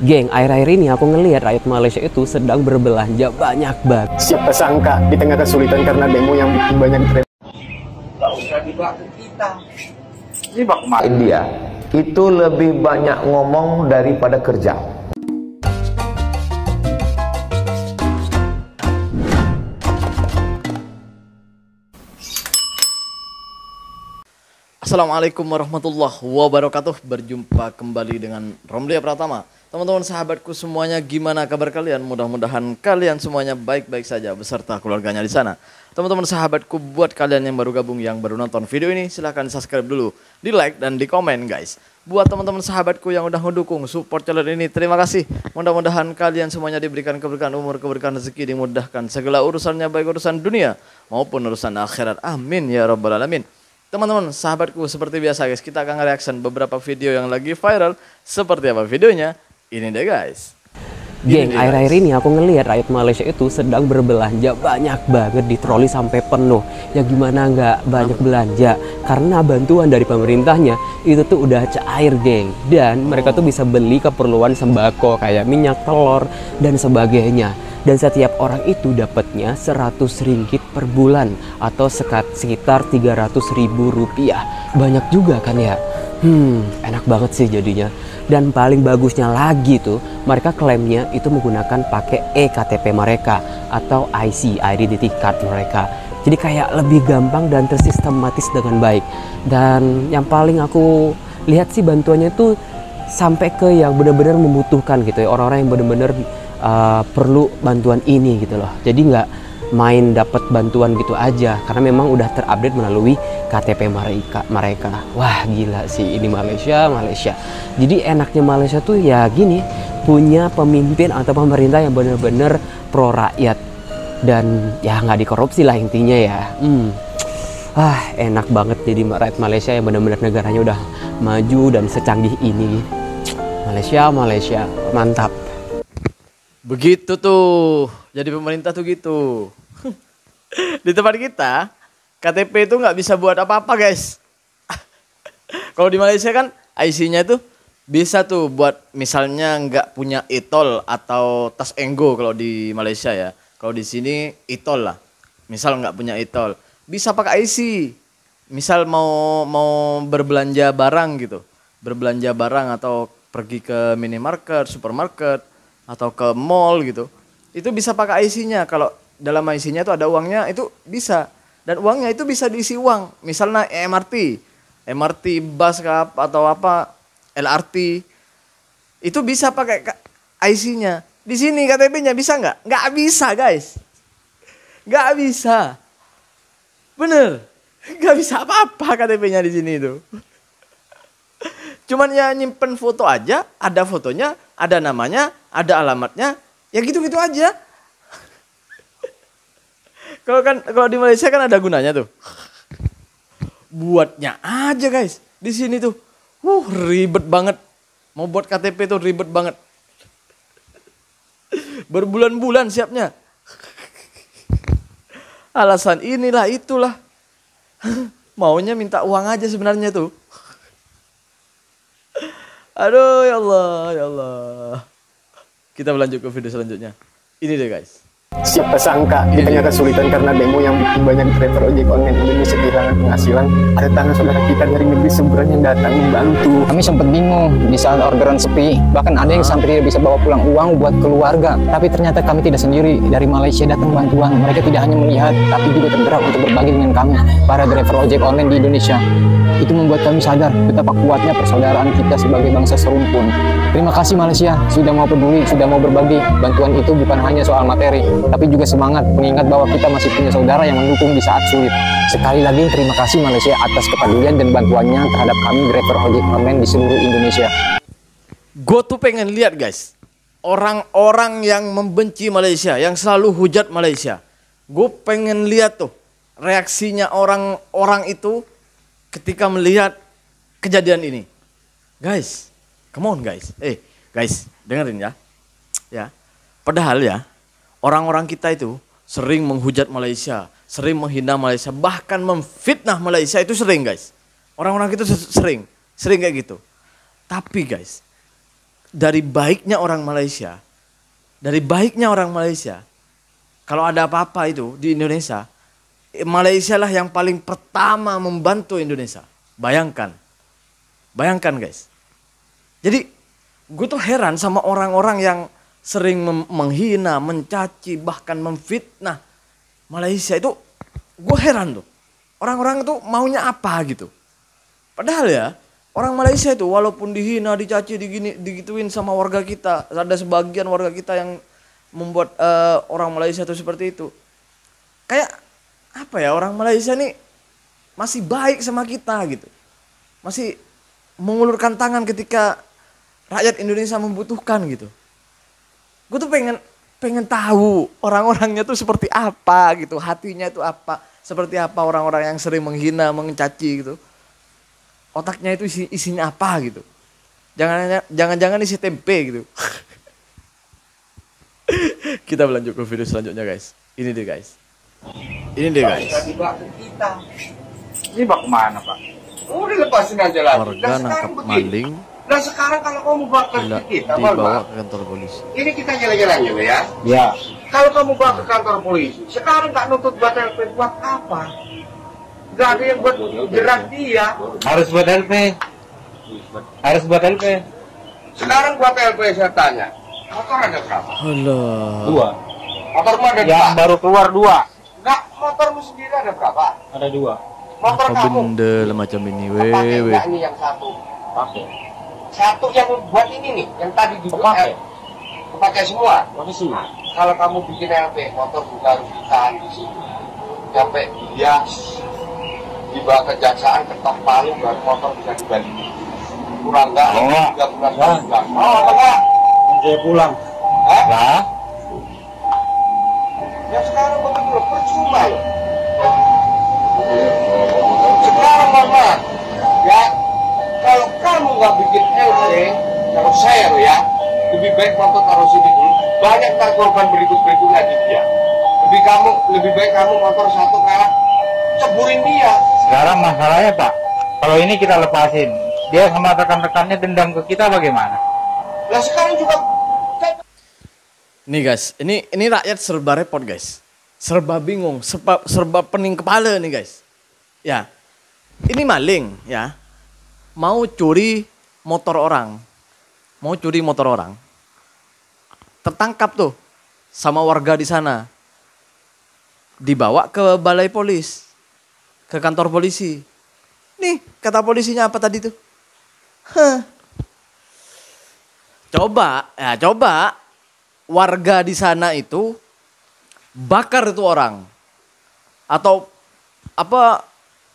Geng, akhir-akhir ini aku ngelihat rakyat Malaysia itu sedang berbelanja banyak banget. Siapa sangka di tengah kesulitan karena demo yang bikin banyak tren. Gak usah dibantu kita. Ini India itu lebih banyak ngomong daripada kerja. Assalamualaikum warahmatullahi wabarakatuh. Berjumpa kembali dengan Romlia Pratama. Teman-teman sahabatku semuanya, gimana kabar kalian? Mudah-mudahan kalian semuanya baik-baik saja beserta keluarganya di sana. Teman-teman sahabatku, buat kalian yang baru gabung, yang baru nonton video ini, silahkan subscribe dulu, di like dan di komen guys. Buat teman-teman sahabatku yang udah mendukung support channel ini, terima kasih. Mudah-mudahan kalian semuanya diberikan keberkahan umur, keberkahan rezeki, dimudahkan segala urusannya, baik urusan dunia maupun urusan akhirat. Amin ya rabbal alamin. Teman-teman sahabatku, seperti biasa guys, kita akan reaction beberapa video yang lagi viral. Seperti apa videonya? Ini deh guys. Geng, akhir-akhir ini aku ngelihat rakyat Malaysia itu sedang berbelanja banyak banget di troli sampai penuh. Ya gimana nggak banyak belanja? Karena bantuan dari pemerintahnya itu tuh udah cair geng. Dan mereka tuh bisa beli keperluan sembako kayak minyak, telur, dan sebagainya. Dan setiap orang itu dapatnya 100 ringgit per bulan atau sekitar 300.000 rupiah. Banyak juga kan ya? Enak banget sih jadinya. Dan paling bagusnya lagi tuh, mereka klaimnya itu menggunakan pakai eKTP mereka atau IC, Identity Card mereka. Jadi kayak lebih gampang dan tersistematis dengan baik. Dan yang paling aku lihat sih bantuannya itu sampai ke yang benar-benar membutuhkan gitu ya, orang-orang yang benar-benar perlu bantuan ini gitu loh. Jadi nggak main dapat bantuan gitu aja, karena memang udah terupdate melalui KTP mereka. Wah gila sih ini Malaysia. Jadi enaknya Malaysia tuh ya gini, punya pemimpin atau pemerintah yang benar-benar pro rakyat dan ya nggak dikorupsi lah intinya ya. Enak banget jadi rakyat Malaysia yang benar-benar negaranya udah maju dan secanggih ini. Malaysia mantap. Begitu tuh, jadi pemerintah tuh gitu. Di tempat kita, KTP itu nggak bisa buat apa-apa guys. Kalau di Malaysia kan IC-nya itu bisa tuh buat misalnya nggak punya e-tol atau tas enggo kalau di Malaysia ya. Kalau di sini e-tol lah. Misal nggak punya e-tol, bisa pakai IC. Misal mau berbelanja barang gitu, berbelanja barang atau pergi ke minimarket, supermarket, atau ke mall gitu, itu bisa pakai IC-nya. Kalau dalam IC-nya itu ada uangnya, itu bisa. Dan uangnya itu bisa diisi uang. Misalnya MRT bus atau apa, LRT, itu bisa pakai IC-nya. Di sini KTP-nya bisa nggak? Nggak bisa guys. Nggak bisa. Bener. Nggak bisa apa-apa KTP-nya di sini itu. Cuman ya nyimpen foto aja, ada fotonya, ada namanya, ada alamatnya, ya gitu-gitu aja. Kalau di Malaysia kan ada gunanya tuh. Buatnya aja guys. Di sini tuh, ribet banget. Mau buat KTP tuh ribet banget. Berbulan-bulan siapnya. Alasan inilah itulah. Maunya minta uang aja sebenarnya tuh. Aduh ya Allah. Kita berlanjut ke video selanjutnya. Ini deh guys. Siapa sangka di tengah kesulitan karena demo yang bikin banyak driver ojek online Indonesia kehilangan penghasilan, ada tangan saudara kita dari negeri seberang yang datang membantu. Kami sempat bingung di saat orderan sepi, bahkan ada yang sampai tidak bisa bawa pulang uang buat keluarga. Tapi ternyata kami tidak sendiri, dari Malaysia datang bantuan. Mereka tidak hanya melihat, tapi juga tergerak untuk berbagi dengan kami, para driver ojek online di Indonesia. Itu membuat kami sadar betapa kuatnya persaudaraan kita sebagai bangsa serumpun. Terima kasih Malaysia, sudah mau peduli, sudah mau berbagi. Bantuan itu bukan hanya soal materi, tapi juga semangat, mengingat bahwa kita masih punya saudara yang mendukung di saat sulit. Sekali lagi terima kasih Malaysia atas kepedulian dan bantuannya terhadap kami driver ojek online di seluruh Indonesia. Gue tuh pengen lihat guys, orang-orang yang membenci Malaysia, yang selalu hujat Malaysia. Gue pengen lihat tuh reaksinya orang-orang itu ketika melihat kejadian ini. Guys, come on guys. Guys, dengerin ya. Ya. Padahal ya, orang-orang kita itu sering menghujat Malaysia, sering menghina Malaysia, bahkan memfitnah Malaysia itu sering guys. Orang-orang kita sering kayak gitu. Tapi guys, dari baiknya orang Malaysia, kalau ada apa-apa itu di Indonesia, Malaysia lah yang paling pertama membantu Indonesia. Bayangkan guys. Jadi gue tuh heran sama orang-orang yang sering menghina, mencaci, bahkan memfitnah Malaysia itu. Gue heran tuh. Orang-orang itu maunya apa gitu. Padahal ya, orang Malaysia itu walaupun dihina, dicaci, digituin sama warga kita. Ada sebagian warga kita yang membuat orang Malaysia itu seperti itu. Kayak apa ya, orang Malaysia nih masih baik sama kita gitu. Masih mengulurkan tangan ketika rakyat Indonesia membutuhkan gitu. Gue tuh pengen tahu orang-orangnya tuh seperti apa gitu, hatinya itu apa, seperti apa orang-orang yang sering menghina, mencaci gitu. Otaknya itu isinya apa gitu. Jangan-jangan isi tempe gitu. Kita berlanjut ke video selanjutnya guys. Ini deh guys. Di batu kita. Ini bak kemana Pak? Udah lepasin aja lagi. Warga nangkap maling. Nah sekarang kalau kamu bakar kita, dibawa ke kantor polisi. Ini kita jalan-jalan juga ya. Ya. Kalau kamu bawa ke kantor polisi, sekarang nggak nuntut buat LP buat apa? Nggak ada yang buat jerat dia. Harus buat LP. Sekarang buat LP saya tanya, motor ada berapa? Alah. 2. Motormu ada Yang berapa? baru keluar 2. Nggak, motormu sendiri ada berapa? Ada 2. Motor Apa kamu? benda macam ini Pakai wewe. nggak nih yang satu? Pakai. Satu yang buat ini nih, yang tadi di Pakai. Pakai semua. Pakai sih. Kalau kamu bikin LP, motor juga harus ditahan di sini. Sampai bias, dibawa kejaksaan, ketok palu, baru motor bisa dibalik. Kurang nggak? Oh, enggak. 13 bulan. Mau apa nggak? Saya pulang. Hah? Lah, Ya sekarang begitu loh, percuma loh. Sekarang mama, ya kalau kamu nggak bikin LP, kalau saya loh ya, lebih baik motor taruh sini dulu. Banyak ntar korban berikut-berikutnya di dia. Lebih baik kamu motor satu kalah, ceburin dia. sekarang masalahnya Pak, kalau ini kita lepasin, dia sama rekan-rekannya dendam ke kita bagaimana? Lah sekarang juga Nih guys, ini rakyat serba repot guys. Serba bingung, serba pening kepala nih guys. Ya. Ini maling ya. Mau curi motor orang. Tertangkap tuh sama warga di sana. Dibawa ke balai polis. Ke kantor polisi. Nih, kata polisinya apa tadi tuh? Coba warga di sana itu bakar itu orang atau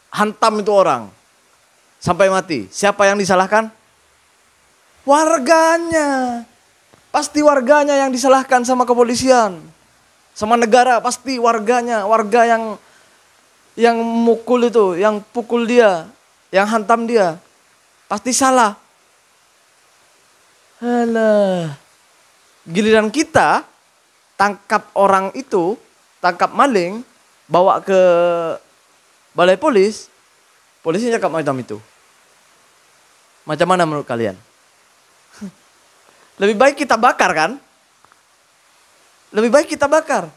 hantam itu orang sampai mati. Siapa yang disalahkan? Warganya. Pasti warganya yang disalahkan sama kepolisian. Sama negara pasti warganya, warga yang mukul itu, yang pukul dia, yang hantam dia. Pasti salah. Alah. Giliran kita tangkap orang itu, tangkap maling, bawa ke balai polis, polisinya cakap macam itu. Macam mana menurut kalian? Lebih baik kita bakar kan? Lebih baik kita bakar.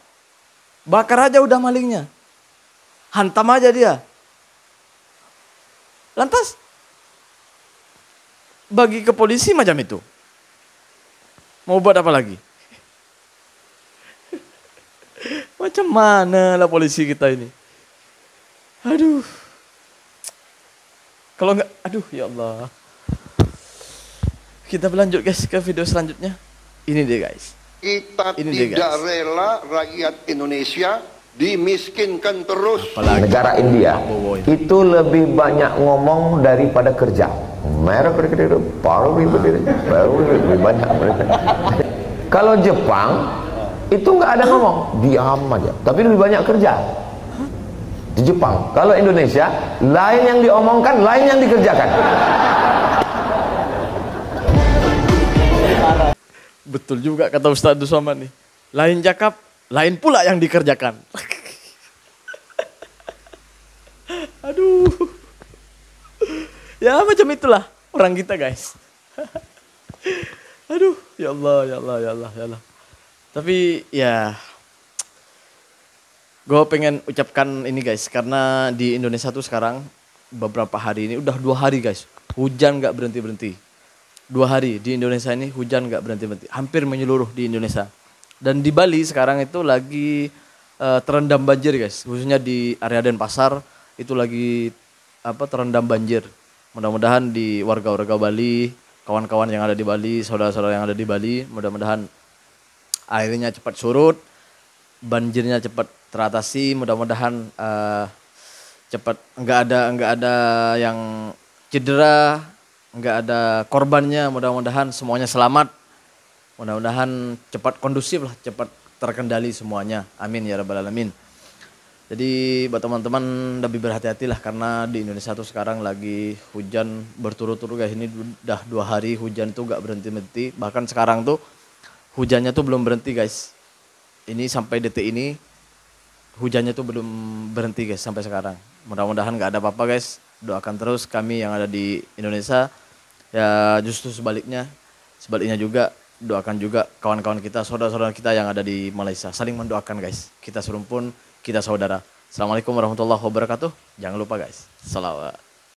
Bakar aja udah malingnya. Hantam aja dia. Lantas bagi ke polisi macam itu. Mau buat apa lagi? Macam mana lah polisi kita ini? Aduh. Kalau enggak, aduh ya Allah. Kita berlanjut guys ke video selanjutnya. Ini deh guys. Kita Ini dia, tidak guys. rela rakyat Indonesia dimiskinkan terus. Apalagi Negara India Bowo ini. itu lebih banyak ngomong daripada kerja. Merah berdiri, baru berdiri, baru lebih banyak mereka. Kalau Jepang itu nggak ada ngomong, diam aja. Tapi lebih banyak kerja di Jepang. Kalau Indonesia, lain yang diomongkan, lain yang dikerjakan. Betul juga kata Ustaz Duswaman nih. Lain cakap, lain pula yang dikerjakan. Aduh. Ya macam itulah orang kita guys. Aduh, ya Allah, ya Allah, ya Allah, ya Allah. Tapi ya, gue pengen ucapkan ini guys, karena di Indonesia tuh sekarang beberapa hari ini udah 2 hari guys, hujan nggak berhenti-berhenti. 2 hari di Indonesia ini hujan nggak berhenti-berhenti, hampir menyeluruh di Indonesia. Dan di Bali sekarang itu lagi terendam banjir guys, khususnya di area Denpasar itu lagi terendam banjir. Mudah-mudahan di warga-warga Bali, kawan-kawan yang ada di Bali, saudara-saudara yang ada di Bali, mudah-mudahan airnya cepat surut, banjirnya cepat teratasi, mudah-mudahan cepat nggak ada yang cedera, nggak ada korbannya, mudah-mudahan semuanya selamat, mudah-mudahan cepat kondusif lah, cepat terkendali semuanya, amin ya rabbal alamin. Jadi buat teman-teman lebih berhati-hatilah karena di Indonesia tuh sekarang lagi hujan berturut-turut guys. Ini udah 2 hari hujan tuh gak berhenti-berhenti. Bahkan sekarang tuh hujannya tuh belum berhenti guys. Ini sampai detik ini hujannya tuh belum berhenti guys sampai sekarang. Mudah-mudahan gak ada apa-apa guys. Doakan terus kami yang ada di Indonesia. Ya justru sebaliknya juga doakan juga kawan-kawan kita, saudara-saudara kita yang ada di Malaysia. Saling mendoakan guys. Kita serumpun, kita saudara. Assalamualaikum warahmatullahi wabarakatuh. Jangan lupa guys. Salawat.